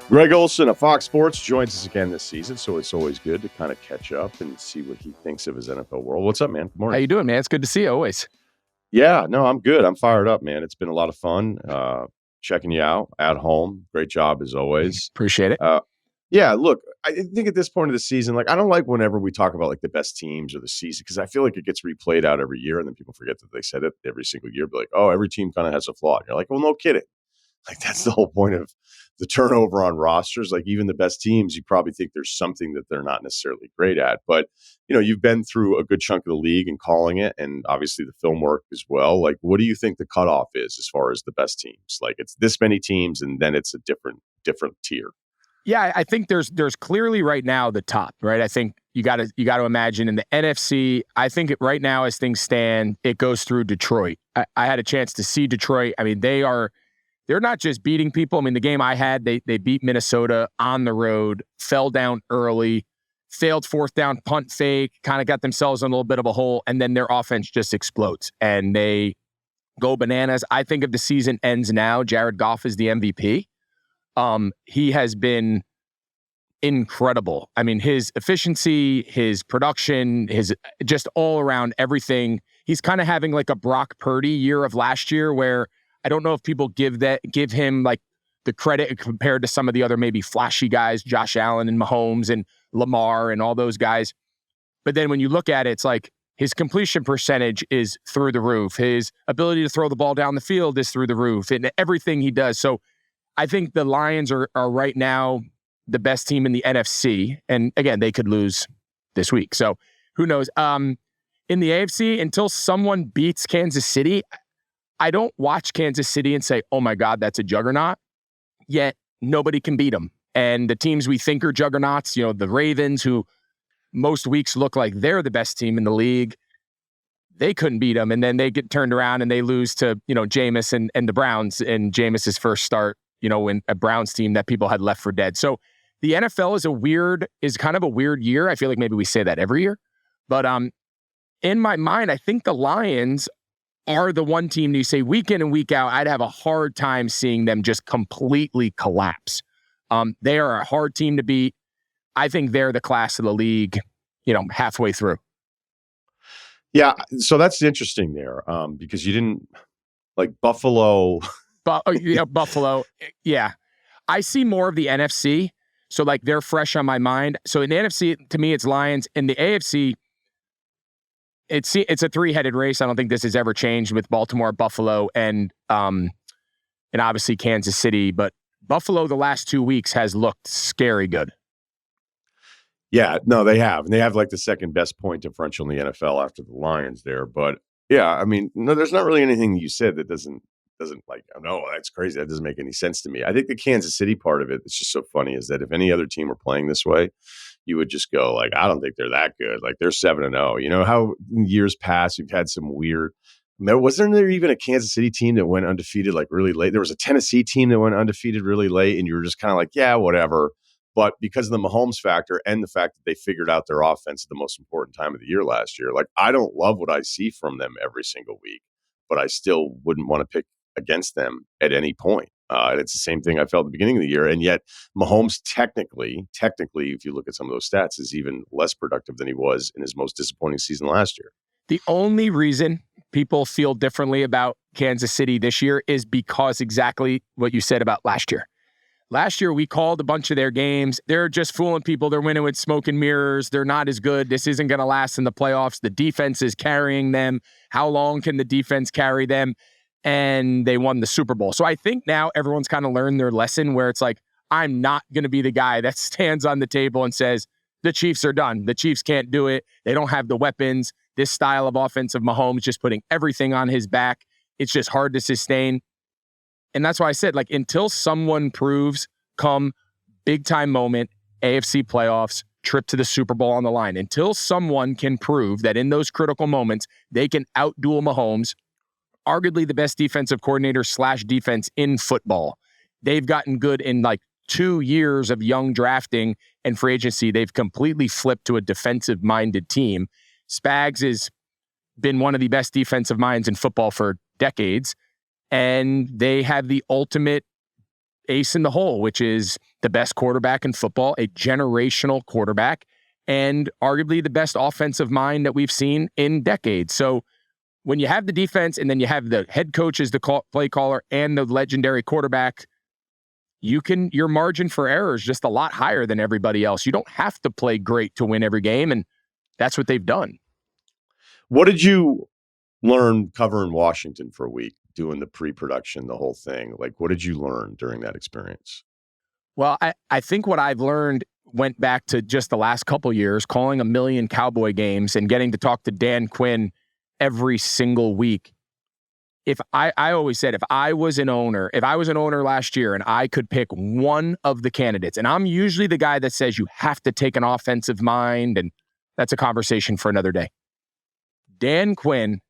Greg Olsen of Fox Sports joins us again this season, so it's always good to kind of catch up and see what he thinks of his NFL world. What's up, man? Good morning. How you doing, man? It's good to see you always. Yeah, no, I'm good. I'm fired up, man. It's been a lot of fun checking you out at home. Great job as always. Appreciate it. Yeah, look, I think at this point of the season, like I don't like whenever we talk about like the best teams or the season because I feel like it gets replayed out every year and then people forget that they said it every single year. Be like, oh, every team kind of has a flaw. And you're like, well, no kidding. Like that's the whole point of the turnover on rosters. Like even the best teams, you probably think there's something that they're not necessarily great at. But you know, you've been through a good chunk of the league and calling it, and obviously the film work as well. Like, what do you think the cutoff is as far as the best teams? Like it's this many teams, and then it's a different tier. Yeah, I think there's clearly right now the top, right? I think you got to imagine in the NFC. I think right now as things stand, it goes through Detroit. I had a chance to see Detroit. I mean, they're not just beating people. I mean, the game I had, they beat Minnesota on the road, fell down early, failed fourth down punt fake, kind of got themselves in a little bit of a hole, and then their offense just explodes and they go bananas. I think if the season ends now, Jared Goff is the MVP. He has been incredible. I mean, his efficiency, his production, his just all around everything. He's kind of having like a Brock Purdy year of last year where I don't know if people give him like the credit compared to some of the other maybe flashy guys, Josh Allen and Mahomes and Lamar and all those guys. But then when you look at it, it's like his completion percentage is through the roof. His ability to throw the ball down the field is through the roof and everything he does. So I think the Lions are right now the best team in the NFC. And again, they could lose this week. So who knows? In the AFC, until someone beats Kansas City, I don't watch Kansas City and say, oh my God, that's a juggernaut. Yet nobody can beat them. And the teams we think are juggernauts, you know, the Ravens, who most weeks look like they're the best team in the league, they couldn't beat them. And then they get turned around and they lose to, you know, Jameis and the Browns in Jameis's first start, you know, in a Browns team that people had left for dead. So the NFL is kind of a weird year. I feel like maybe we say that every year. But in my mind, I think the Lions are the one team you say week in and week out, I'd have a hard time seeing them just completely collapse. They are a hard team to beat. I think they're the class of the league, you know, halfway through. Yeah, so that's interesting there because you didn't like Buffalo. Buffalo. Yeah. I see more of the NFC. So like they're fresh on my mind. So in the NFC, to me, it's Lions. In the AFC, it's a three-headed race. I don't think this has ever changed with Baltimore, Buffalo, and obviously Kansas City. But Buffalo, the last 2 weeks, has looked scary good. Yeah, no, they have. And they have like the second best point differential in the NFL after the Lions there. But yeah, I mean, no, there's not really anything you said that doesn't like, oh, no, that's crazy. That doesn't make any sense to me. I think the Kansas City part of it that's just so funny is that if any other team were playing this way, you would just go like, I don't think they're that good. Like they're 7-0. You know how in years past you've had some weird. Wasn't there even a Kansas City team that went undefeated like really late? There was a Tennessee team that went undefeated really late, and you were just kind of like, yeah, whatever. But because of the Mahomes factor and the fact that they figured out their offense at the most important time of the year last year, like I don't love what I see from them every single week, but I still wouldn't want to pick against them at any point. And it's the same thing I felt at the beginning of the year. And yet Mahomes technically, if you look at some of those stats, is even less productive than he was in his most disappointing season last year. The only reason people feel differently about Kansas City this year is because exactly what you said about last year. Last year, we called a bunch of their games. They're just fooling people. They're winning with smoke and mirrors. They're not as good. This isn't going to last in the playoffs. The defense is carrying them. How long can the defense carry them? And they won the Super Bowl. So I think now everyone's kind of learned their lesson where it's like, I'm not going to be the guy that stands on the table and says, the Chiefs are done. The Chiefs can't do it. They don't have the weapons. This style of offense of Mahomes just putting everything on his back. It's just hard to sustain. And that's why I said, like, until someone proves come big time moment, AFC playoffs, trip to the Super Bowl on the line, until someone can prove that in those critical moments, they can outduel Mahomes, arguably the best defensive coordinator / defense in football. They've gotten good in like 2 years of young drafting and free agency. They've completely flipped to a defensive minded team. Spags has been one of the best defensive minds in football for decades. And they have the ultimate ace in the hole, which is the best quarterback in football, a generational quarterback, and arguably the best offensive mind that we've seen in decades. So when you have the defense and then you have the head coach as the play caller and the legendary quarterback, your margin for error is just a lot higher than everybody else. You don't have to play great to win every game, and that's what they've done. What did you learn covering Washington for a week, doing the pre-production, the whole thing? Like, what did you learn during that experience? Well, I think what I've learned went back to just the last couple years, calling a million Cowboy games and getting to talk to Dan Quinn every single week. I always said, if I was an owner last year and I could pick one of the candidates, and I'm usually the guy that says you have to take an offensive mind, and that's a conversation for another day. Dan Quinn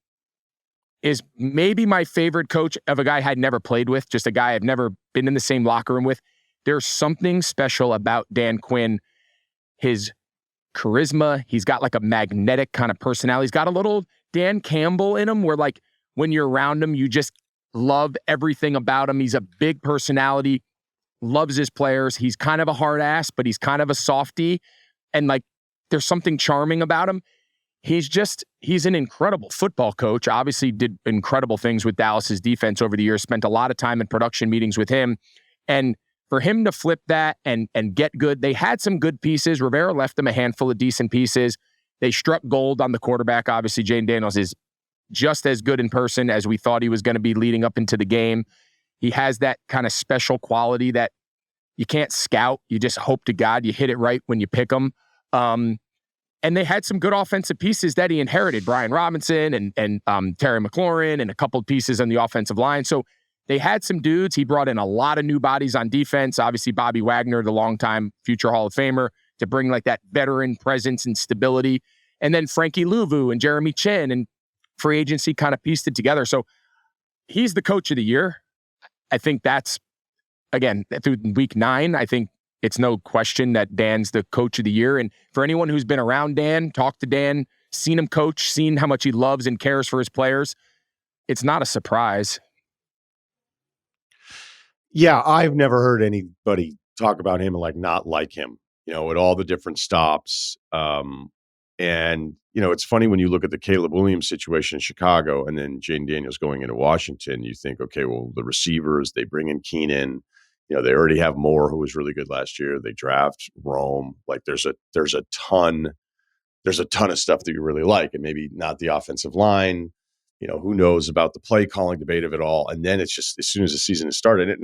is maybe my favorite coach of a guy I'd never played with, just a guy I've never been in the same locker room with. There's something special about Dan Quinn, his charisma. He's got like a magnetic kind of personality. He's got a little Dan Campbell in him where like when you're around him, you just love everything about him. He's a big personality, loves his players. He's kind of a hard ass, but he's kind of a softie. And like there's something charming about him. He's an incredible football coach. Obviously did incredible things with Dallas's defense over the years, spent a lot of time in production meetings with him. And for him to flip that and get good, they had some good pieces. Rivera left them a handful of decent pieces. They struck gold on the quarterback. Obviously, Jayden Daniels is just as good in person as we thought he was going to be leading up into the game. He has that kind of special quality that you can't scout. You just hope to God you hit it right when you pick them. And they had some good offensive pieces that he inherited, Brian Robinson and Terry McLaurin and a couple of pieces on the offensive line. So they had some dudes. He brought in a lot of new bodies on defense. Obviously, Bobby Wagner, the longtime future Hall of Famer, to bring like that veteran presence and stability. And then Frankie Louvu and Jeremy Chin and free agency kind of pieced it together. So he's the coach of the year. I think that's, again, through week 9, I think it's no question that Dan's the coach of the year. And for anyone who's been around Dan, talked to Dan, seen him coach, seen how much he loves and cares for his players, it's not a surprise. Yeah, I've never heard anybody talk about him and like not like him, at all the different stops. And, it's funny when you look at the Caleb Williams situation in Chicago and then Jayden Daniels going into Washington, you think, okay, well, the receivers, they bring in Keenan, they already have Moore, who was really good last year. They draft Rome. Like there's a ton of stuff that you really like, and maybe not the offensive line. Who knows about the play calling debate of it all. And then it's just as soon as the season is started.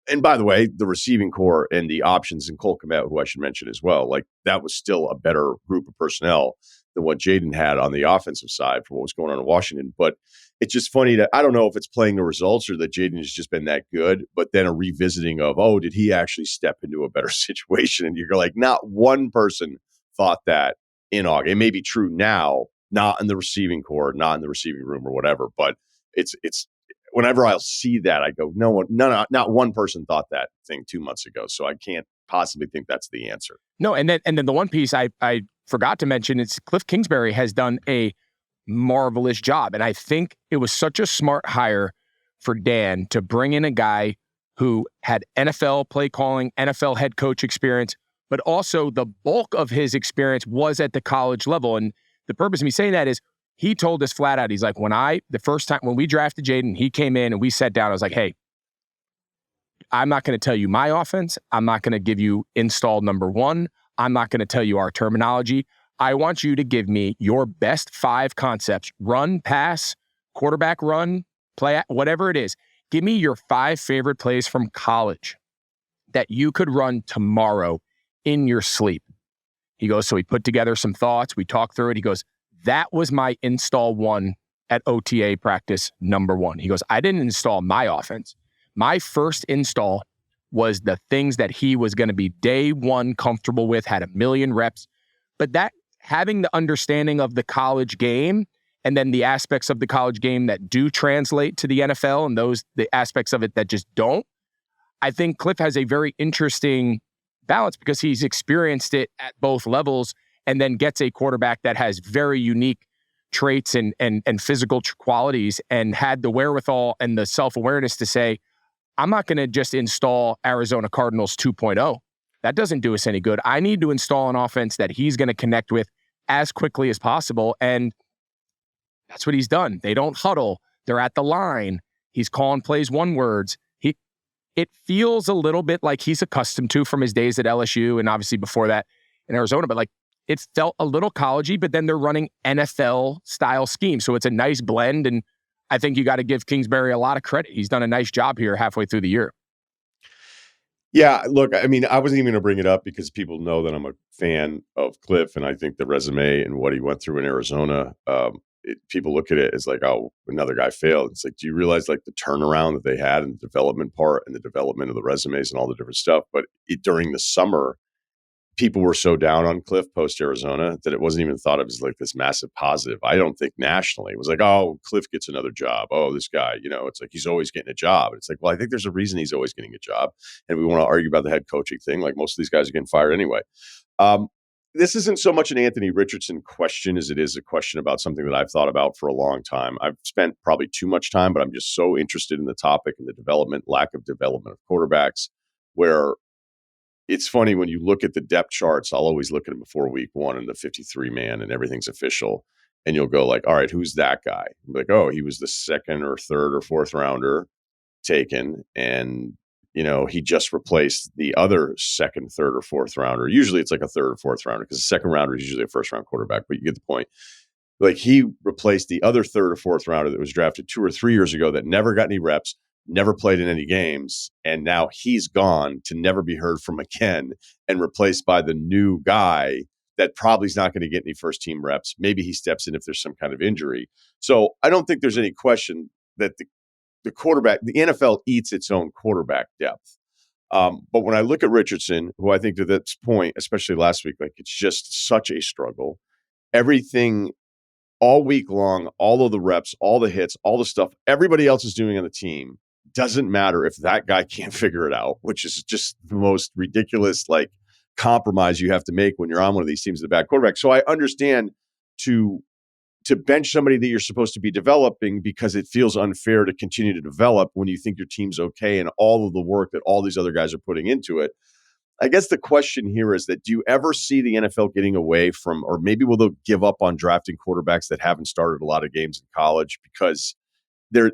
And by the way, the receiving core and the options in Cole Kmet, who I should mention as well, like that was still a better group of personnel than what Jayden had on the offensive side for what was going on in Washington. But it's just funny that I don't know if it's playing the results or that Jayden has just been that good, but then a revisiting of, did he actually step into a better situation? And you're like, not one person thought that in August. It may be true now, not in the receiving core, not in the receiving room or whatever, but it's whenever I'll see that, I go, not one person thought that thing 2 months ago. So I can't possibly think that's the answer. No, and then the one piece I forgot to mention is Cliff Kingsbury has done a marvelous job. And I think it was such a smart hire for Dan to bring in a guy who had NFL play calling, NFL head coach experience, but also the bulk of his experience was at the college level. And the purpose of me saying that is he told us flat out, he's like, the first time when we drafted Jayden, he came in and we sat down, I was like, hey, I'm not going to tell you my offense. I'm not going to give you install number 1. I'm not going to tell you our terminology. I want you to give me your best 5 concepts, run, pass, quarterback run, play, whatever it is. Give me your 5 favorite plays from college that you could run tomorrow in your sleep. He goes, so he put together some thoughts. We talked through it. He goes, that was my install 1 at OTA practice number 1. He goes, I didn't install my offense. My first install was the things that he was going to be day 1 comfortable with, had a million reps. But that having the understanding of the college game and then the aspects of the college game that do translate to the NFL and the aspects of it that just don't, I think Cliff has a very interesting balance because he's experienced it at both levels and then gets a quarterback that has very unique traits and physical qualities and had the wherewithal and the self-awareness to say, I'm not going to just install Arizona Cardinals 2.0. That doesn't do us any good. I need to install an offense that he's going to connect with as quickly as possible. And that's what he's done. They don't huddle. They're at the line. He's calling plays one words. It feels a little bit like he's accustomed to from his days at LSU and obviously before that in Arizona, but like it felt a little collegey, but then they're running NFL style schemes. So it's a nice blend. And I think you got to give Kingsbury a lot of credit. He's done a nice job here halfway through the year. Yeah, look, I mean, I wasn't even going to bring it up because people know that I'm a fan of Cliff, and I think the resume and what he went through in Arizona, people look at it as like, oh, another guy failed. It's like, do you realize like the turnaround that they had in the development part and the development of the resumes and all the different stuff? But during the summer, people were so down on Cliff post Arizona that it wasn't even thought of as like this massive positive. I don't think nationally it was like, oh, Cliff gets another job. Oh, this guy, it's like he's always getting a job. It's like, well, I think there's a reason he's always getting a job. And we want to argue about the head coaching thing. Like most of these guys are getting fired anyway. This isn't so much an Anthony Richardson question as it is a question about something that I've thought about for a long time. I've spent probably too much time, but I'm just so interested in the topic and the lack of development of quarterbacks, where it's funny when you look at the depth charts. I'll always look at them before week one and the 53 man and everything's official. And you'll go like, all right, who's that guy? Like, oh, he was the second or third or fourth rounder taken. And, he just replaced the other second, third, or fourth rounder. Usually it's like a third or fourth rounder because the second rounder is usually a first round quarterback, but you get the point. Like he replaced the other third or fourth rounder that was drafted 2 or 3 years ago that never got any reps, never played in any games, and now he's gone to never be heard from again and replaced by the new guy that probably is not going to get any first team reps. Maybe he steps in if there's some kind of injury. So I don't think there's any question that the quarterback, the NFL eats its own quarterback depth. But when I look at Richardson, who I think to this point, especially last week, like it's just such a struggle. Everything all week long, all of the reps, all the hits, all the stuff everybody else is doing on the team doesn't matter if that guy can't figure it out, which is just the most ridiculous like compromise you have to make when you're on one of these teams with a bad quarterback. So I understand to bench somebody that you're supposed to be developing because it feels unfair to continue to develop when you think your team's okay and all of the work that all these other guys are putting into it. I guess the question here is that do you ever see the NFL getting away from, or maybe will they give up on drafting quarterbacks that haven't started a lot of games in college because the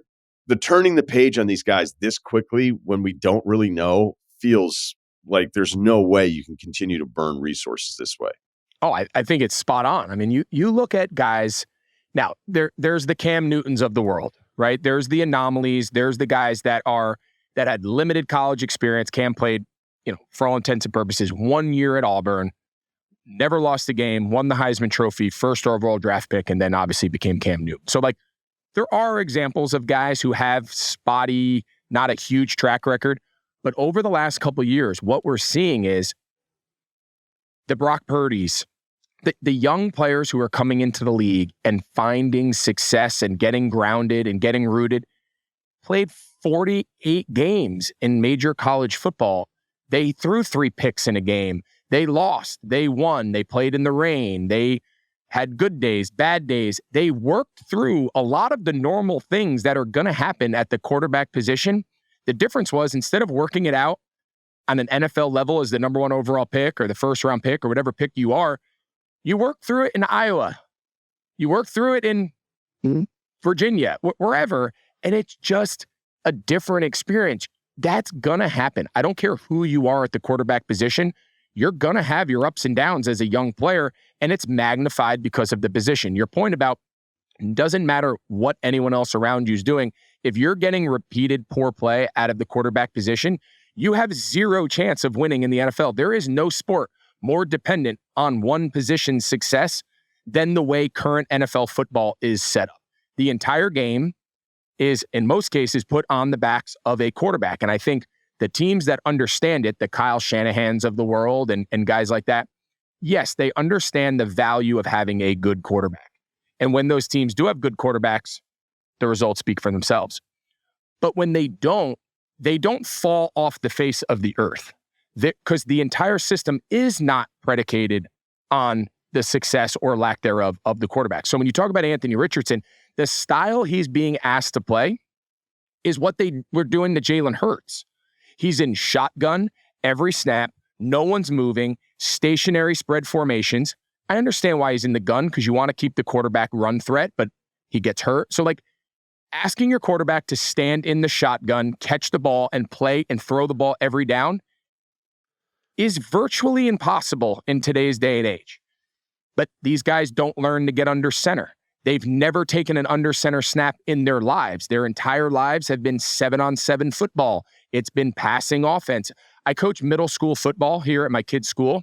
turning the page on these guys this quickly when we don't really know feels like there's no way you can continue to burn resources this way. Oh, I think it's spot on. I mean, you look at guys now, there's the Cam Newtons of the world, right? There's the anomalies. There's the guys that had limited college experience. Cam played, for all intents and purposes, 1 year at Auburn, never lost a game, won the Heisman Trophy, first overall draft pick, and then obviously became Cam Newton. So like there are examples of guys who have spotty, not a huge track record, but over the last couple of years, what we're seeing is the Brock Purdy's, the young players who are coming into the league and finding success and getting grounded and getting rooted, played 48 games in major college football. They threw 3 picks in a game. They lost. They won. They played in the rain. They had good days, bad days. They worked through a lot of the normal things that are going to happen at the quarterback position. The difference was instead of working it out on an NFL level as the number 1 overall pick or the first round pick or whatever pick you are, you work through it in Iowa. You work through it in Virginia, wherever, and it's just a different experience. That's going to happen. I don't care who you are at the quarterback position. You're going to have your ups and downs as a young player, and it's magnified because of the position. Your point about it doesn't matter what anyone else around you is doing. If you're getting repeated poor play out of the quarterback position, you have zero chance of winning in the NFL. There is no sport more dependent on one position's success than the way current NFL football is set up. The entire game is, in most cases, put on the backs of a quarterback. And I think the teams that understand it, the Kyle Shanahans of the world and guys like that, yes, they understand the value of having a good quarterback. And when those teams do have good quarterbacks, the results speak for themselves. But when they don't fall off the face of the earth. Because the entire system is not predicated on the success or lack thereof of the quarterback. So when you talk about Anthony Richardson, the style he's being asked to play is what they were doing to Jalen Hurts. He's in shotgun every snap. No one's moving, stationary spread formations. I understand why he's in the gun, because you want to keep the quarterback run threat, but he gets hurt. So like asking your quarterback to stand in the shotgun, catch the ball, and play and throw the ball every down is virtually impossible in today's day and age. But these guys don't learn to get under center. They've never taken an under center snap in their lives. Their entire lives have been 7-on-7 football. It's been passing offense. I coach middle school football here at my kid's school.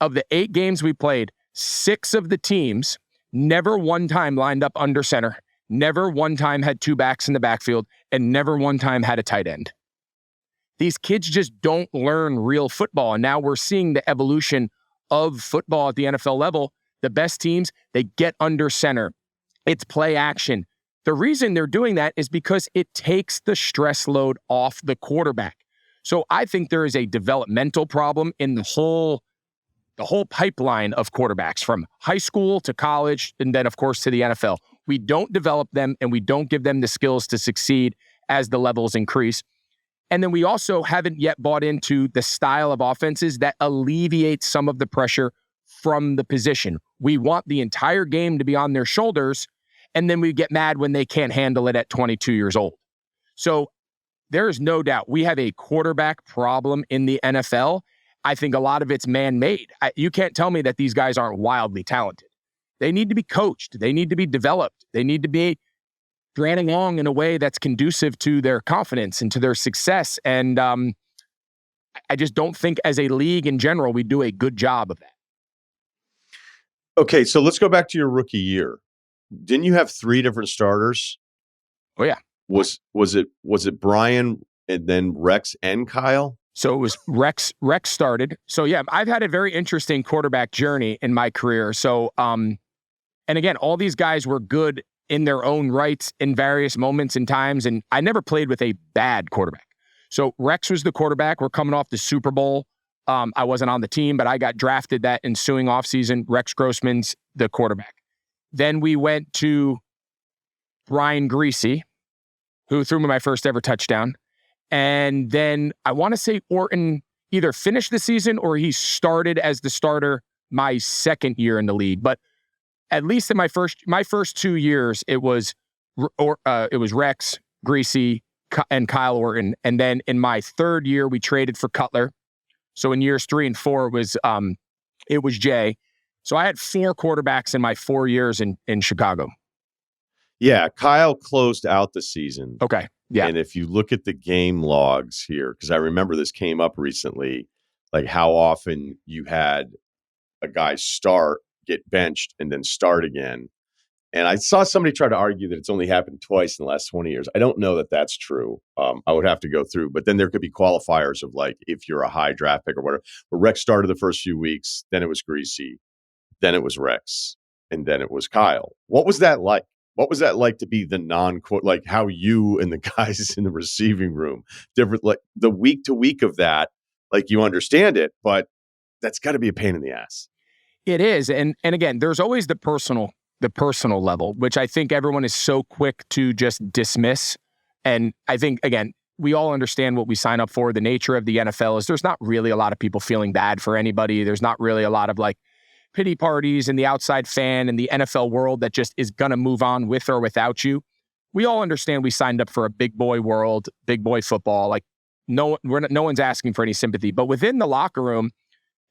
Of the 8 games we played, 6 of the teams never one time lined up under center, never one time had 2 backs in the backfield, and never one time had a tight end. These kids just don't learn real football. And now we're seeing the evolution of football at the NFL level. The best teams, they get under center. It's play action. The reason they're doing that is because it takes the stress load off the quarterback. So I think there is a developmental problem in the whole pipeline of quarterbacks, from high school to college, and then, of course, to the NFL. We don't develop them, and we don't give them the skills to succeed as the levels increase. And then we also haven't yet bought into the style of offenses that alleviates some of the pressure from the position. We want the entire game to be on their shoulders, and then we get mad when they can't handle it at 22 years old. So there is no doubt we have a quarterback problem in the NFL. I think a lot of it's man-made. You can't tell me that these guys aren't wildly talented. They need to be coached. They need to be developed. They need to be ran along in a way that's conducive to their confidence and to their success. And I just don't think as a league in general, we do a good job of that. Okay, so let's go back to your rookie year. Didn't you have 3 different starters? Oh, yeah. Was it Brian and then Rex and Kyle? So it was Rex started. So yeah, I've had a very interesting quarterback journey in my career. So, and again, all these guys were good in their own rights in various moments and times. And I never played with a bad quarterback. So Rex was the quarterback. We're coming off the Super Bowl. I wasn't on the team, but I got drafted that ensuing offseason. Rex Grossman's the quarterback. Then we went to Brian Greasy, who threw me my first ever touchdown. And then I want to say Orton either finished the season or he started as the starter my second year in the league. But at least in my first 2 years, it was Rex, Greasy, and Kyle Orton. And then in my third year, we traded for Cutler. So in years 3 and 4, it was Jay. So I had 4 quarterbacks in my 4 years in Chicago. Yeah, Kyle closed out the season. Okay. Yeah. And if you look at the game logs here, because I remember this came up recently, like how often you had a guy start, get benched, and then start again. And I saw somebody try to argue that it's only happened twice in the last 20 years. I don't know that that's true. I would have to go through. But then there could be qualifiers of like if you're a high draft pick or whatever. But Rex started the first few weeks. Then it was Greasy. Then it was Rex. And then it was Kyle. What was that like? What was that like to be the non-quote, like how you and the guys in the receiving room, different, like the week to week of that, like you understand it, but that's got to be a pain in the ass. It is. And again, there's always the personal level, which I think everyone is so quick to just dismiss. And I think, again, we all understand what we sign up for. The nature of the NFL is there's not really a lot of people feeling bad for anybody. There's not really a lot of like pity parties and the outside fan and the NFL world that just is going to move on with or without you. We all understand we signed up for a big boy world, big boy football. Like no one's asking for any sympathy, but within the locker room,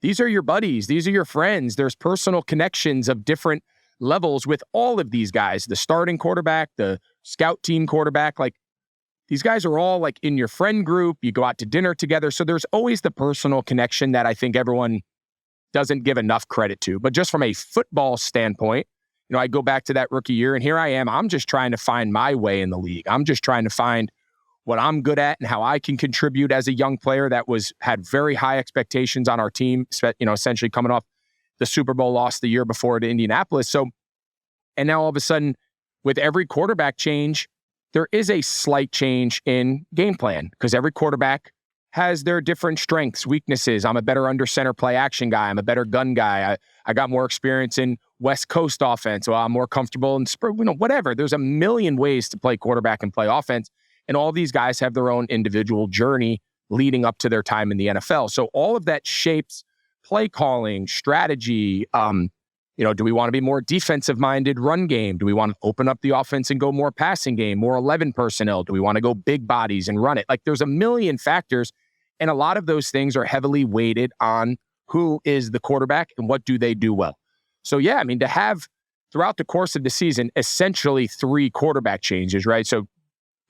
these are your buddies. These are your friends. There's personal connections of different levels with all of these guys, the starting quarterback, the scout team quarterback. Like these guys are all like in your friend group. You go out to dinner together. So there's always the personal connection that I think everyone doesn't give enough credit to. But just from a football standpoint, you know, I go back to that rookie year and here I am. I'm just trying to find my way in the league. I'm just trying to find what I'm good at and how I can contribute as a young player that had very high expectations on our team, you know, essentially coming off the Super Bowl loss the year before to Indianapolis. So, and now all of a sudden, with every quarterback change, there is a slight change in game plan because every quarterback has their different strengths, weaknesses. I'm a better under center play action guy. I'm a better gun guy. I got more experience in West Coast offense. So I'm more comfortable in, you know, whatever. There's a million ways to play quarterback and play offense. And all these guys have their own individual journey leading up to their time in the NFL. So all of that shapes play calling, strategy. Do we want to be more defensive-minded run game? Do we want to open up the offense and go more passing game, more 11 personnel? Do we want to go big bodies and run it? Like, there's a million factors, and a lot of those things are heavily weighted on who is the quarterback and what do they do well. So, yeah, I mean, to have throughout the course of the season, essentially 3 quarterback changes, right? So,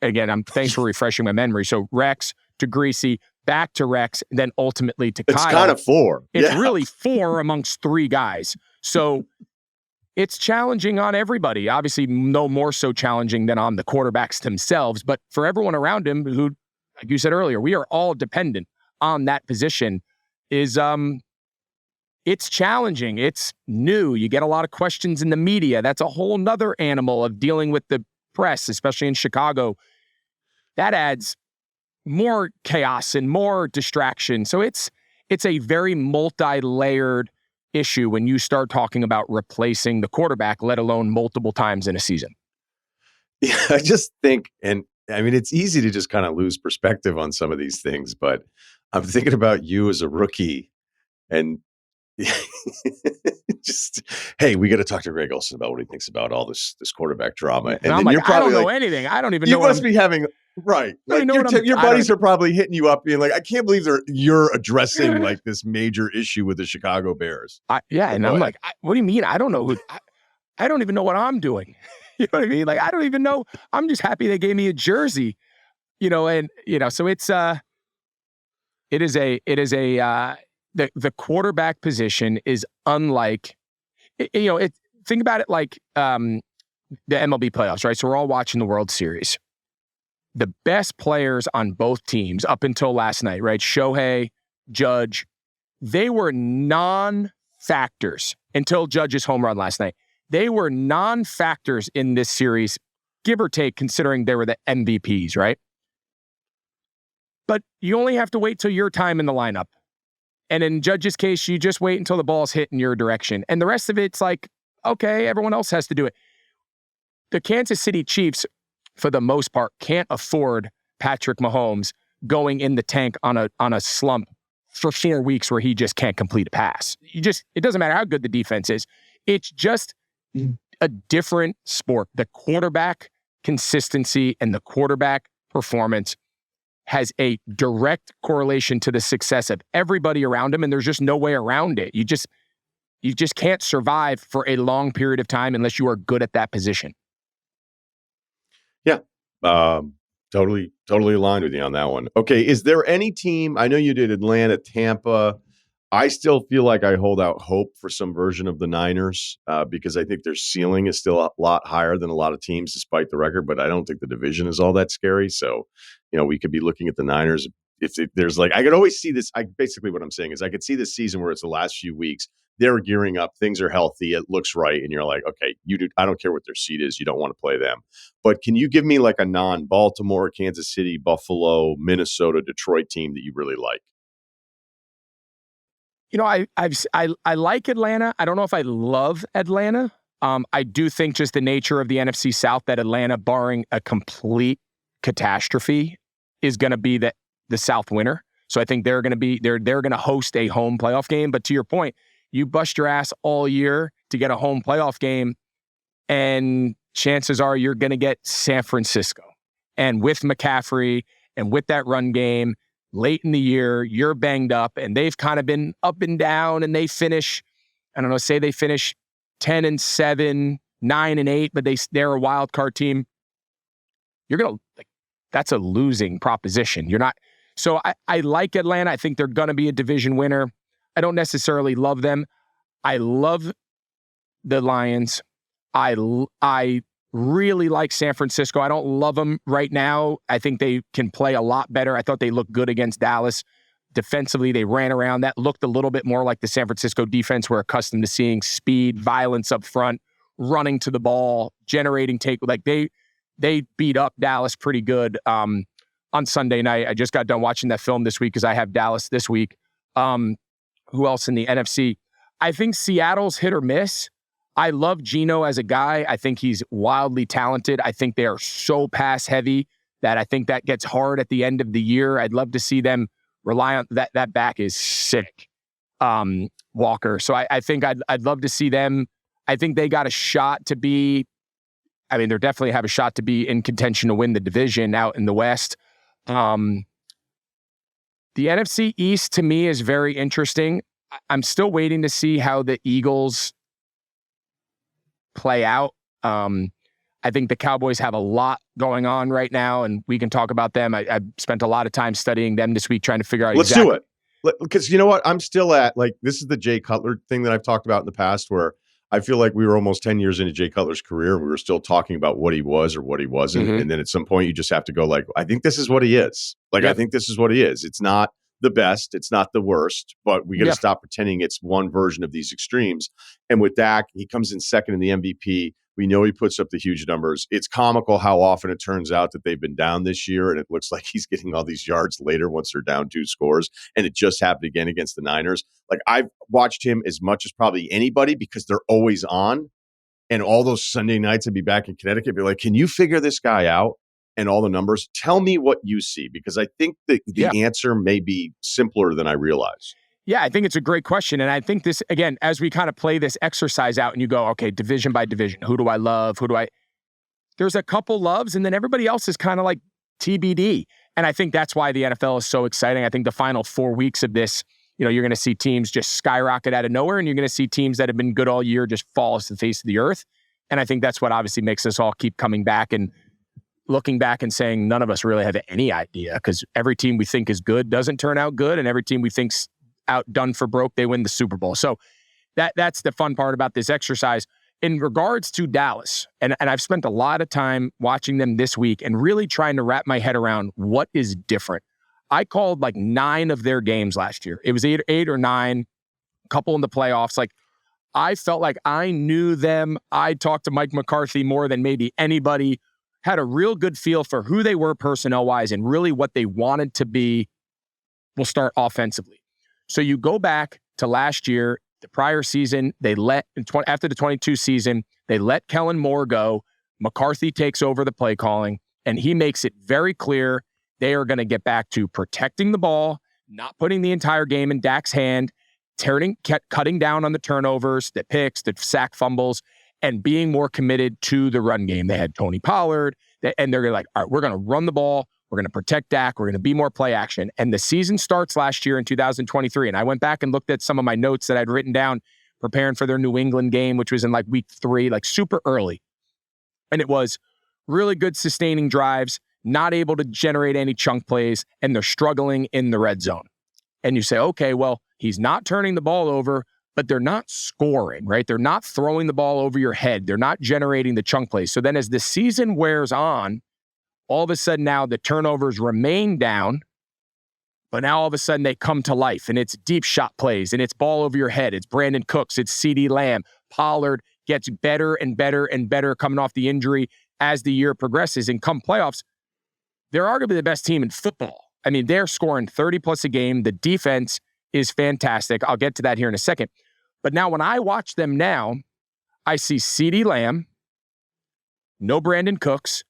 again, thanks for refreshing my memory. So, Rex to Greasy, back to Rex, and then ultimately to Kyle. It's kind of 4. It's really 4 amongst 3 guys. So it's challenging on everybody. Obviously, no more so challenging than on the quarterbacks themselves. But for everyone around him, who, like you said earlier, we are all dependent on that position, it's challenging. It's new. You get a lot of questions in the media. That's a whole nother animal of dealing with the press, especially in Chicago. That adds more chaos and more distraction. So it's a very multi-layered issue when you start talking about replacing the quarterback, let alone multiple times in a season. Yeah, I just think, and I mean, it's easy to just kind of lose perspective on some of these things, but I'm thinking about you as a rookie and just, hey, we got to talk to Greg Olsen about what he thinks about all this quarterback drama. And I'm like, you're probably I don't know anything. I don't even know. You must be having, right. Like your buddies are probably hitting you up being like, I can't believe you're addressing like this major issue with the Chicago Bears. And I'm like, what do you mean? I don't know. I don't even know what I'm doing. You know what I mean? Like, I don't even know. I'm just happy they gave me a jersey, so it's, the quarterback position is unlike, think about it like the MLB playoffs, right? So we're all watching the World Series. The best players on both teams up until last night, right? Shohei, Judge, they were non-factors until Judge's home run last night. They were non-factors in this series, give or take, considering they were the MVPs, right? But you only have to wait till your time in the lineup. And in Judge's case, you just wait until the ball's hit in your direction. And the rest of it's like, okay, everyone else has to do it. The Kansas City Chiefs, for the most part, can't afford Patrick Mahomes going in the tank on a slump for 4 weeks where he just can't complete a pass. It doesn't matter how good the defense is. It's just a different sport. The quarterback consistency and the quarterback performance has a direct correlation to the success of everybody around him, and there's just no way around it. You just can't survive for a long period of time unless you are good at that position. Yeah, totally aligned with you on that one. Okay, is there any team, I know you did Atlanta, Tampa, I still feel like I hold out hope for some version of the Niners because I think their ceiling is still a lot higher than a lot of teams despite the record, but I don't think the division is all that scary. So, we could be looking at the Niners. If there's like, I could always see this. Basically what I'm saying is I could see this season where it's the last few weeks, they're gearing up, things are healthy, it looks right. And you're like, okay, I don't care what their seed is. You don't want to play them. But can you give me like a non-Baltimore, Kansas City, Buffalo, Minnesota, Detroit team that you really like? I like Atlanta. I don't know if I love Atlanta. I do think just the nature of the NFC South that Atlanta, barring a complete catastrophe, is going to be the South winner. So I think they're going to host a home playoff game. But to your point, you bust your ass all year to get a home playoff game, and chances are you're going to get San Francisco. And with McCaffrey and with that run game, late in the year, you're banged up, and they've kind of been up and down, and they finish, say they finish 10-7, 9-8, but they're a wild card team. That's a losing proposition. You're not. So I like Atlanta. I think they're going to be a division winner. I don't necessarily love them. I love the Lions. I really like San Francisco. I don't love them right now. I think they can play a lot better. I thought they looked good against Dallas. Defensively, they ran around. That looked a little bit more like the San Francisco defense we're accustomed to seeing. Speed, violence up front, running to the ball, generating take. Like they beat up Dallas pretty good on Sunday night. I just got done watching that film this week because I have Dallas this week. Who else in the NFC? I think Seattle's hit or miss. I love Geno as a guy. I think he's wildly talented. I think they are so pass heavy that I think that gets hard at the end of the year. I'd love to see them rely on that. That back is sick, Walker. So I think I'd love to see them. I think they got a shot to be. I mean, they definitely have a shot to be in contention to win the division out in the West. The NFC East to me is very interesting. I'm still waiting to see how the Eagles play out. I think the Cowboys have a lot going on right now, and we can talk about them. I spent a lot of time studying them this week, trying to figure out Let's do it. Because you know what? I'm still at, like, this is the Jay Cutler thing that I've talked about in the past, where I feel like we were almost 10 years into Jay Cutler's career, and we were still talking about what he was or what he wasn't. Mm-hmm. And then at some point, you just have to go, like, I think this is what he is. Like, I think this is what he is. It's not the best. It's not the worst. But we got to stop pretending it's one version of these extremes. And with Dak, he comes in second in the MVP. We know he puts up the huge numbers. It's comical how often it turns out that they've been down this year, and it looks like he's getting all these yards later once they're down 2 scores. And it just happened again against the Niners. Like, I've watched him as much as probably anybody because they're always on. And all those Sunday nights I'd be back in Connecticut, be like, can you figure this guy out? And all the numbers. Tell me what you see, because I think that the answer may be simpler than I realize. Yeah, I think it's a great question. And I think this, again, as we kind of play this exercise out and you go, okay, division by division, who do I love? There's a couple loves, and then everybody else is kind of like TBD. And I think that's why the NFL is so exciting. I think the final 4 weeks of this, you're going to see teams just skyrocket out of nowhere, and you're going to see teams that have been good all year just fall off the face of the earth. And I think that's what obviously makes us all keep coming back and looking back and saying none of us really have any idea, because every team we think is good doesn't turn out good, and every team we think's outdone for broke, they win the Super Bowl. So that's the fun part about this exercise. In regards to Dallas, and I've spent a lot of time watching them this week and really trying to wrap my head around what is different. I called like 9 of their games last year. It was 8 or 9, a couple in the playoffs. Like, I felt like I knew them. I talked to Mike McCarthy more than maybe anybody, had a real good feel for who they were personnel-wise and really what they wanted to be. We'll start offensively. So you go back to last year, the prior season, after the 22 season, they let Kellen Moore go. McCarthy takes over the play calling, and he makes it very clear they are going to get back to protecting the ball, not putting the entire game in Dak's hand, cutting down on the turnovers, the picks, the sack fumbles, and being more committed to the run game. They had Tony Pollard, and they're like, all right, we're going to run the ball. We're going to protect Dak. We're going to be more play action. And the season starts last year in 2023. And I went back and looked at some of my notes that I'd written down preparing for their New England game, which was in like week 3, like super early. And it was really good sustaining drives, not able to generate any chunk plays, and they're struggling in the red zone. And you say, okay, well, he's not turning the ball over, but they're not scoring, right? They're not throwing the ball over your head. They're not generating the chunk plays. So then as the season wears on, all of a sudden now the turnovers remain down, but now all of a sudden they come to life, and it's deep shot plays, and it's ball over your head. It's Brandon Cooks. It's CeeDee Lamb. Pollard gets better and better and better coming off the injury as the year progresses. And come playoffs, they're arguably the best team in football. I mean, they're scoring 30 plus a game. The defense is fantastic. I'll get to that here in a second. But now when I watch them now, I see CeeDee Lamb, no Brandon Cooks.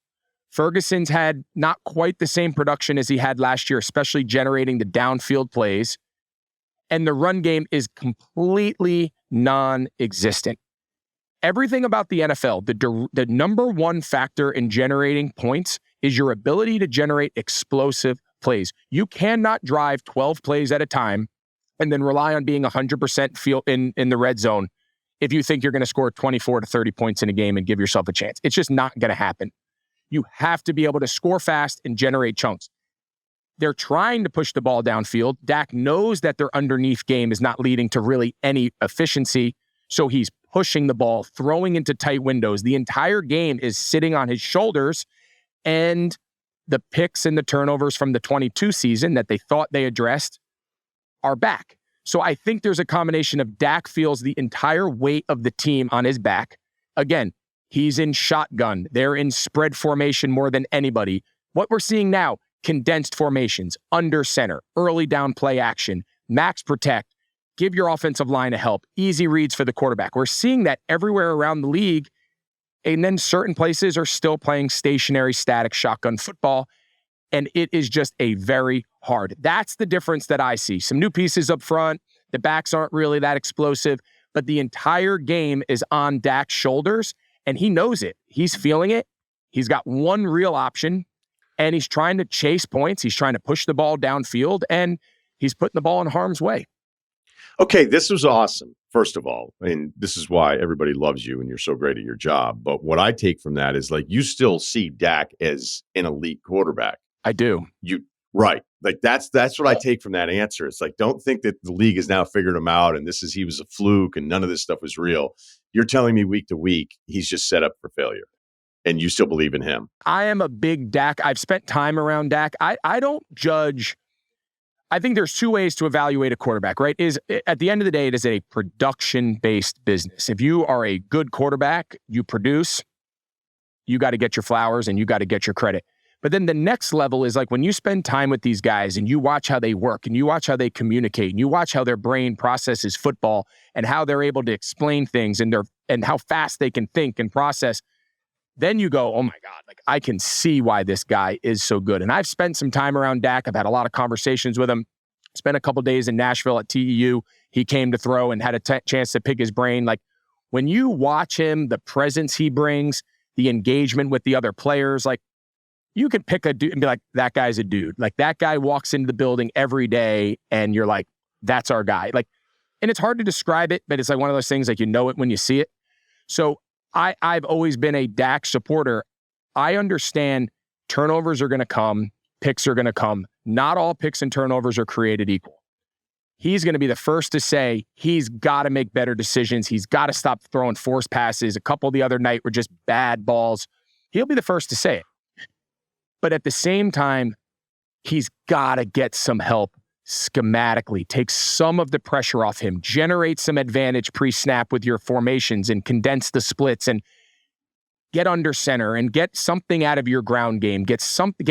Ferguson's had not quite the same production as he had last year, especially generating the downfield plays. And the run game is completely non-existent. Everything about the NFL, the number one factor in generating points is your ability to generate explosive plays. You cannot drive 12 plays at a time and then rely on being 100% field in the red zone if you think you're going to score 24 to 30 points in a game and give yourself a chance. It's just not going to happen. You have to be able to score fast and generate chunks. They're trying to push the ball downfield. Dak knows that their underneath game is not leading to really any efficiency, so he's pushing the ball, throwing into tight windows. The entire game is sitting on his shoulders, and the picks and the turnovers from the 22 season that they thought they addressed are back. So I think there's a combination of Dak feels the entire weight of the team on his back. Again, he's in shotgun. They're in spread formation more than anybody. What we're seeing now, condensed formations, under center, early down play action, max protect, give your offensive line a help, easy reads for the quarterback. We're seeing that everywhere around the league. And then certain places are still playing stationary, static shotgun football. And it is just a very hard. That's the difference that I see. Some new pieces up front. The backs aren't really that explosive, but the entire game is on Dak's shoulders, and he knows it. He's feeling it. He's got one real option, and he's trying to chase points. He's trying to push the ball downfield, and he's putting the ball in harm's way. Okay, this was awesome, first of all. And this is why everybody loves you and you're so great at your job. But what I take from that is, like, you still see Dak as an elite quarterback. I do. Right. Like, that's what I take from that answer. It's like, don't think that the league has now figured him out and he was a fluke and none of this stuff was real. You're telling me week to week, he's just set up for failure. And you still believe in him. I am a big Dak. I've spent time around Dak. I don't judge. I think there's two ways to evaluate a quarterback, right? At the end of the day, it is a production-based business. If you are a good quarterback, you produce, you got to get your flowers and you got to get your credit. But then the next level is like when you spend time with these guys and you watch how they work and you watch how they communicate and you watch how their brain processes football and how they're able to explain things and how fast they can think and process. Then you go, oh my God, like I can see why this guy is so good. And I've spent some time around Dak. I've had a lot of conversations with him. Spent a couple days in Nashville at TEU. He came to throw and had a chance to pick his brain. Like when you watch him, the presence he brings, the engagement with the other players, like you could pick a dude and be like, that guy's a dude. Like that guy walks into the building every day and you're like, that's our guy. Like, and it's hard to describe it, but it's like one of those things, like you know it when you see it. So I've always been a Dak supporter. I understand turnovers are going to come, picks are going to come. Not all picks and turnovers are created equal. He's going to be the first to say he's got to make better decisions. He's got to stop throwing forced passes. A couple the other night were just bad balls. He'll be the first to say it. But at the same time, he's got to get some help schematically, take some of the pressure off him, generate some advantage pre-snap with your formations and condense the splits and get under center and get something out of your ground game. Get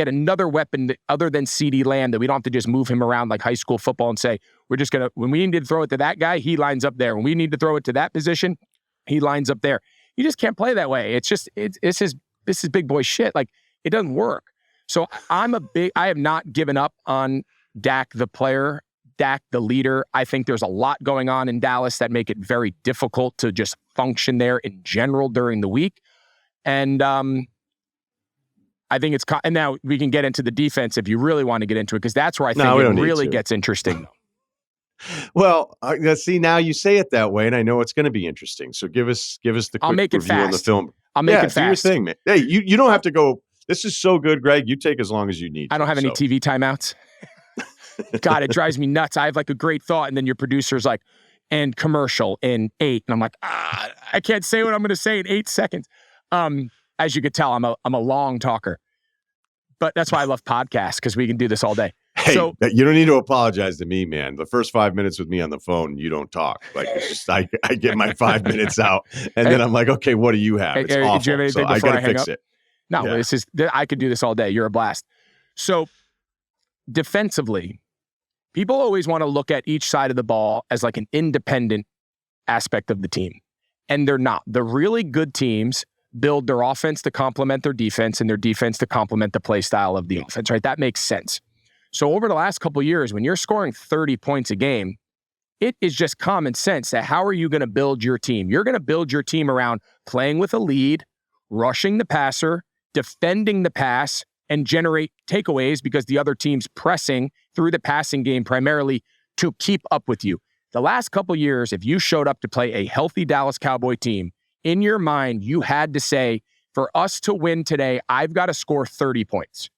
another weapon other than CeeDee Lamb that we don't have to just move him around like high school football and say, we're just going to, when we need to throw it to that guy, he lines up there. When we need to throw it to that position, he lines up there. You just can't play that way. This is big boy shit. Like it doesn't work. So I have not given up on Dak the player, Dak the leader. I think there's a lot going on in Dallas that make it very difficult to just function there in general during the week. And I think and now we can get into the defense if you really want to get into it, because that's where I think it really gets interesting. Well, see, now you say it that way, and I know it's going to be interesting. So give us the quick review on the film. I'll make it fast. Do your thing, man. Hey, you don't have to go. This is so good, Greg. You take as long as you need. I don't have any TV timeouts. God, it drives me nuts. I have like a great thought, and then your producer's like, and commercial in 8. And I'm like, I can't say what I'm going to say in 8 seconds. As you could tell, I'm a long talker. But that's why I love podcasts, because we can do this all day. Hey, so, you don't need to apologize to me, man. The first 5 minutes with me on the phone, you don't talk. Like it's just I get my 5 minutes out, and then I'm like, okay, what do you have? It's awful. Do you have anything so before I got to fix up? it. No, I could do this all day. You're a blast. So defensively, people always want to look at each side of the ball as like an independent aspect of the team. And they're not. The really good teams build their offense to complement their defense and their defense to complement the play style of the offense, right? That makes sense. So over the last couple of years, when you're scoring 30 points a game, it is just common sense that how are you going to build your team? You're going to build your team around playing with a lead, rushing the passer, defending the pass, and generate takeaways because the other team's pressing through the passing game primarily to keep up with you. The last couple of years, if you showed up to play a healthy Dallas Cowboy team, in your mind, you had to say, for us to win today, I've got to score 30 points.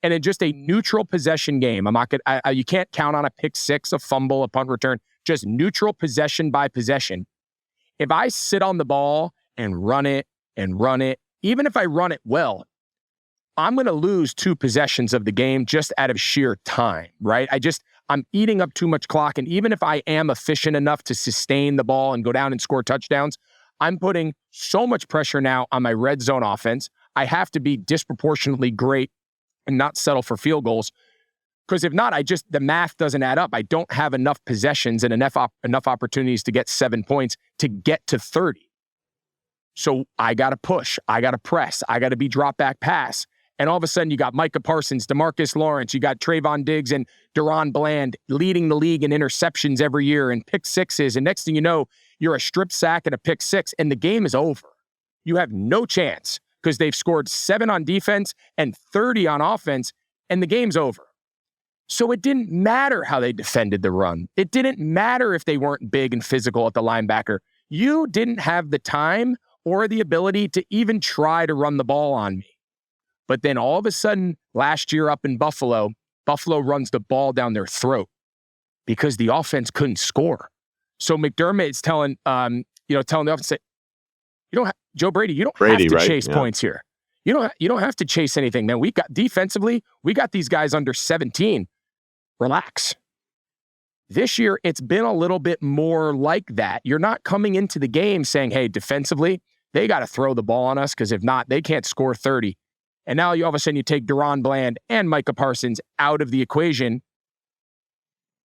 And in just a neutral possession game, you can't count on a pick six, a fumble, a punt return, just neutral possession by possession. If I sit on the ball and run it, even if I run it well, I'm going to lose 2 possessions of the game just out of sheer time, right? I'm eating up too much clock. And even if I am efficient enough to sustain the ball and go down and score touchdowns, I'm putting so much pressure now on my red zone offense. I have to be disproportionately great and not settle for field goals. Because if not, the math doesn't add up. I don't have enough possessions and enough opportunities to get 7 points to get to 30. So I got to push. I got to press. I got to be drop back pass. And all of a sudden, you got Micah Parsons, DeMarcus Lawrence, you got Trayvon Diggs and Deron Bland leading the league in interceptions every year and pick sixes. And next thing you know, you're a strip sack and a pick six, and the game is over. You have no chance because they've scored 7 on defense and 30 on offense, and the game's over. So it didn't matter how they defended the run. It didn't matter if they weren't big and physical at the linebacker. You didn't have the time or the ability to even try to run the ball on me. But then all of a sudden, last year up in Buffalo, Buffalo runs the ball down their throat because the offense couldn't score. So McDermott is telling the offense, Joe Brady, you don't have to chase points here. You don't have to chase anything, man. Defensively, we got these guys under 17. Relax. This year, it's been a little bit more like that. You're not coming into the game saying, hey, defensively, they got to throw the ball on us because if not, they can't score 30. And now all of a sudden you take Deron Bland and Micah Parsons out of the equation.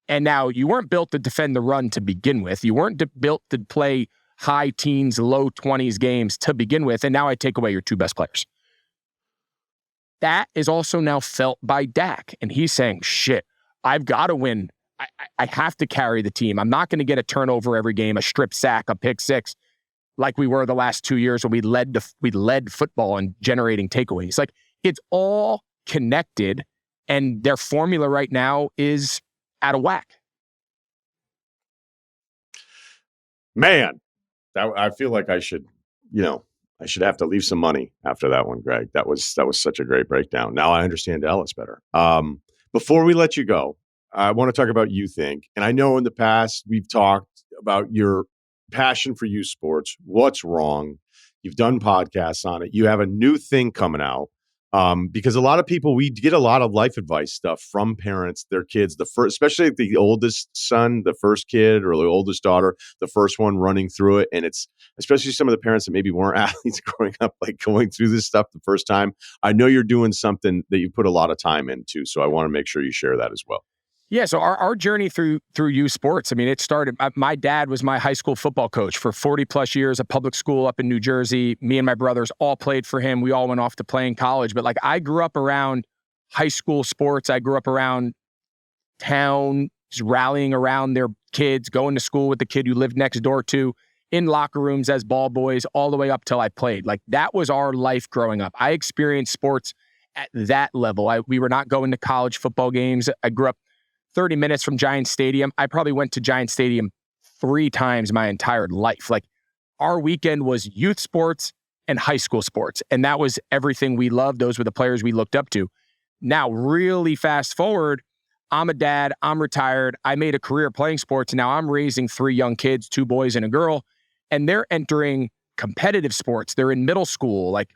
And now you weren't built to defend the run to begin with. You weren't built to play high teens, low 20s games to begin with. And now I take away your 2 best players. That is also now felt by Dak. And he's saying, shit, I've got to win. I have to carry the team. I'm not going to get a turnover every game, a strip sack, a pick six, like we were the last 2 years when we led football in generating takeaways. Like, it's all connected, and their formula right now is out of whack. Man, I feel like I should have to leave some money after that one, Greg. That was such a great breakdown. Now I understand Dallas better. Before we let you go, I want to talk about You Think. And I know in the past we've talked about your passion for youth sports. What's wrong? You've done podcasts on it. You have a new thing coming out. Because a lot of people, we get a lot of life advice stuff from parents, their kids, especially the oldest son, the first kid, or the oldest daughter, the first one running through it. And it's especially some of the parents that maybe weren't athletes growing up, like going through this stuff the first time. I know you're doing something that you put a lot of time into, so I want to make sure you share that as well. Yeah, so our journey through youth sports, I mean, it started, my dad was my high school football coach for 40 plus years, a public school up in New Jersey. Me and my brothers all played for him. We all went off to play in college. But like, I grew up around high school sports. I grew up around towns, rallying around their kids, going to school with the kid who lived next door to, in locker rooms as ball boys, all the way up till I played. Like, that was our life growing up. I experienced sports at that level. We were not going to college football games. I grew up 30 minutes from Giant Stadium. I probably went to Giant Stadium 3 times my entire life. Like, our weekend was youth sports and high school sports. And that was everything we loved. Those were the players we looked up to. Now, really fast forward, I'm a dad, I'm retired. I made a career playing sports. And now I'm raising 3 young kids, 2 boys and a girl, and they're entering competitive sports. They're in middle school. Like,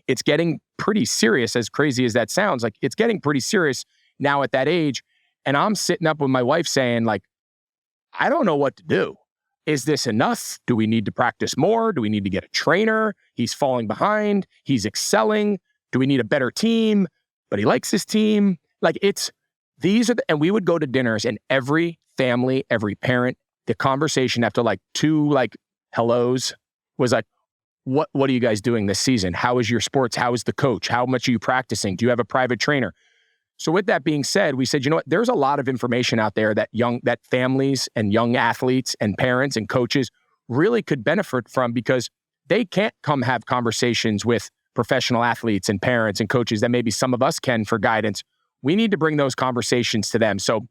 it's getting pretty serious, as crazy as that sounds. Like, it's getting pretty serious now at that age. And I'm sitting up with my wife saying, like, I don't know what to do. Is this enough? Do we need to practice more? Do we need to get a trainer? He's falling behind. He's excelling. Do we need a better team? But he likes his team. Like, and we would go to dinners, and every family, every parent, the conversation after like 2 hellos was like, what are you guys doing this season? How is your sports? How is the coach? How much are you practicing? Do you have a private trainer? So with that being said, we said, you know what? There's a lot of information out there that families and young athletes and parents and coaches really could benefit from, because they can't come have conversations with professional athletes and parents and coaches that maybe some of us can for guidance. We need to bring those conversations to them. So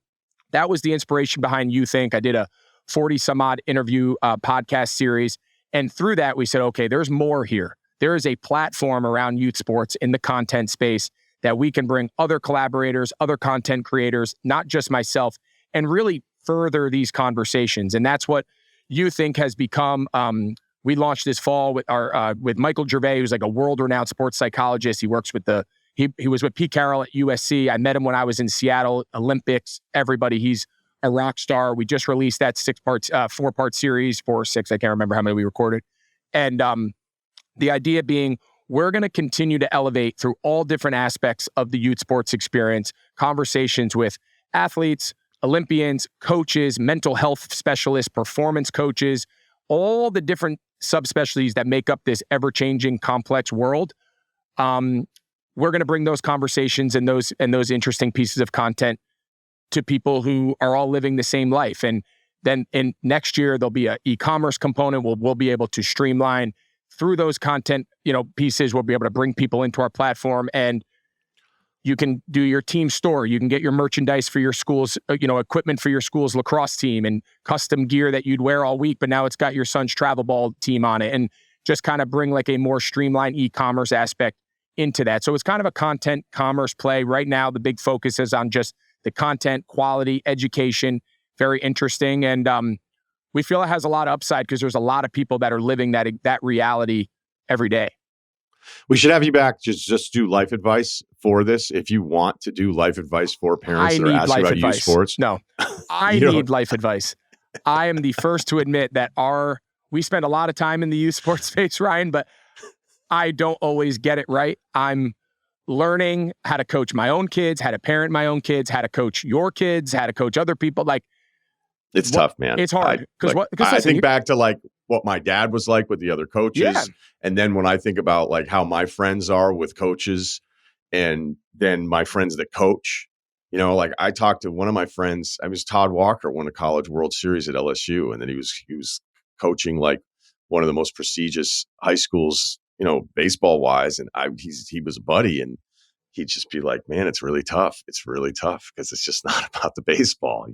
that was the inspiration behind You Think. I did a 40 some odd interview podcast series. And through that, we said, okay, there's more here. There is a platform around youth sports in the content space that we can bring other collaborators, other content creators, not just myself, and really further these conversations. And that's what You Think has become. We launched this fall with Michael Gervais, who's like a world-renowned sports psychologist. He works with he was with Pete Carroll at USC. I met him when I was in Seattle, Olympics, everybody. He's a rock star. We just released that 4-part series, 4 or 6, I can't remember how many we recorded. And the idea being, we're going to continue to elevate through all different aspects of the youth sports experience, conversations with athletes, Olympians, coaches, mental health specialists, performance coaches, all the different subspecialties that make up this ever-changing, complex world. we're going to bring those conversations and those interesting pieces of content to people who are all living the same life. And then in next year, there'll be an e-commerce component. We'll be able to streamline through those content, pieces. We'll be able to bring people into our platform, and you can do your team store. You can get your merchandise for your school's, equipment for your school's lacrosse team and custom gear that you'd wear all week, but now it's got your son's travel ball team on it, and just kind of bring like a more streamlined e-commerce aspect into that. So it's kind of a content commerce play. Right now, the big focus is on just the content, quality, education, very interesting. And we feel it has a lot of upside because there's a lot of people that are living that reality every day. We should have you back just do life advice for this. If you want to do life advice for parents that are asking about youth sports. No, I need life advice. I am the first to admit that we spend a lot of time in the youth sports space, Ryan, but I don't always get it right. I'm learning how to coach my own kids, how to parent my own kids, how to coach your kids, how to coach other people. Like, it's tough, man. It's hard. I think back to like what my dad was like with the other coaches. Yeah. And then when I think about like how my friends are with coaches and then my friends that coach, like I talked to one of my friends, I was Todd Walker, won a College World Series at LSU. And then he was coaching like one of the most prestigious high schools, baseball wise. And he was a buddy, and he'd just be like, man, it's really tough. It's really tough because it's just not about the baseball,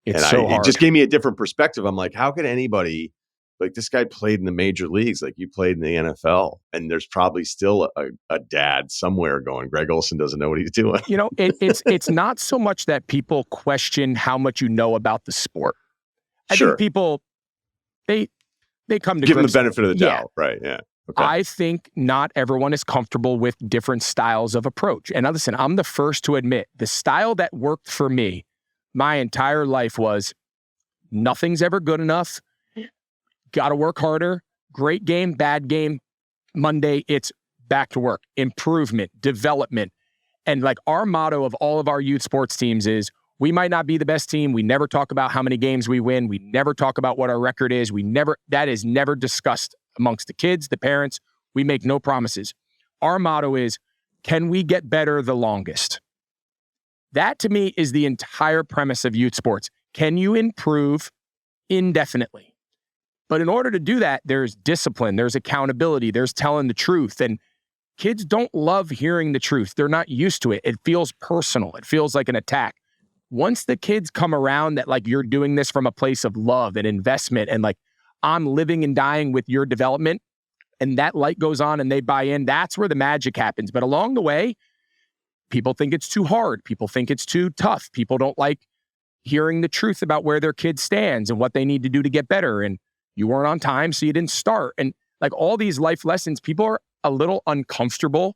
It's so hard. It just gave me a different perspective. I'm like, how could anybody, like this guy played in the major leagues, like you played in the NFL, and there's probably still a dad somewhere going, Greg Olsen doesn't know what he's doing. It's not so much that people question how much you know about the sport. I think people, they come to give them the benefit of the doubt, right? Yeah. Okay. I think not everyone is comfortable with different styles of approach. And listen, I'm the first to admit the style that worked for me my entire life was nothing's ever good enough. Got to work harder. Great game, bad game. Monday, it's back to work. Improvement, development. And like our motto of all of our youth sports teams is, we might not be the best team. We never talk about how many games we win. We never talk about what our record is. That is never discussed amongst the kids, the parents. We make no promises. Our motto is, can we get better the longest? That to me is the entire premise of youth sports. Can you improve indefinitely? But in order to do that, there's discipline, there's accountability, there's telling the truth. And kids don't love hearing the truth. They're not used to it. It feels personal. It feels like an attack. Once the kids come around that like you're doing this from a place of love and investment and like I'm living and dying with your development, and that light goes on and they buy in, that's where the magic happens. But along the way, people think it's too hard. People think it's too tough. People don't like hearing the truth about where their kid stands and what they need to do to get better. And you weren't on time, so you didn't start. And like all these life lessons, people are a little uncomfortable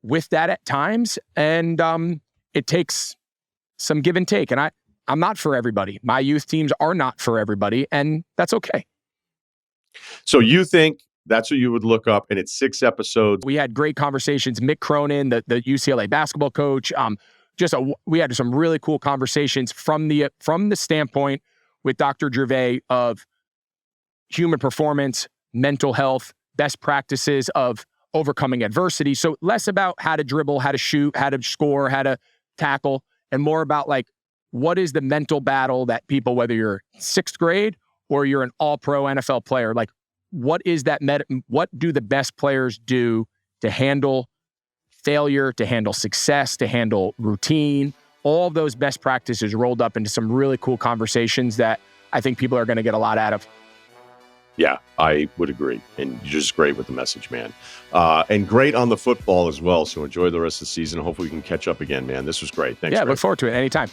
with that at times. And it takes some give and take. And I'm not for everybody. My youth teams are not for everybody, and that's okay. So you think that's what you would look up, and it's 6 episodes. We had great conversations. Mick Cronin, the UCLA basketball coach, we had some really cool conversations from the standpoint with Dr. Gervais of human performance, mental health, best practices of overcoming adversity. So less about how to dribble, how to shoot, how to score, how to tackle, and more about like, what is the mental battle that people, whether you're 6th grade or you're an all-pro NFL player, like what is that? What do the best players do to handle failure, to handle success, to handle routine? All of those best practices rolled up into some really cool conversations that I think people are going to get a lot out of. Yeah, I would agree. And you're just great with the message, man. And great on the football as well. So enjoy the rest of the season. Hopefully we can catch up again, man. This was great. Thanks. Yeah, Greg. look forward to it anytime.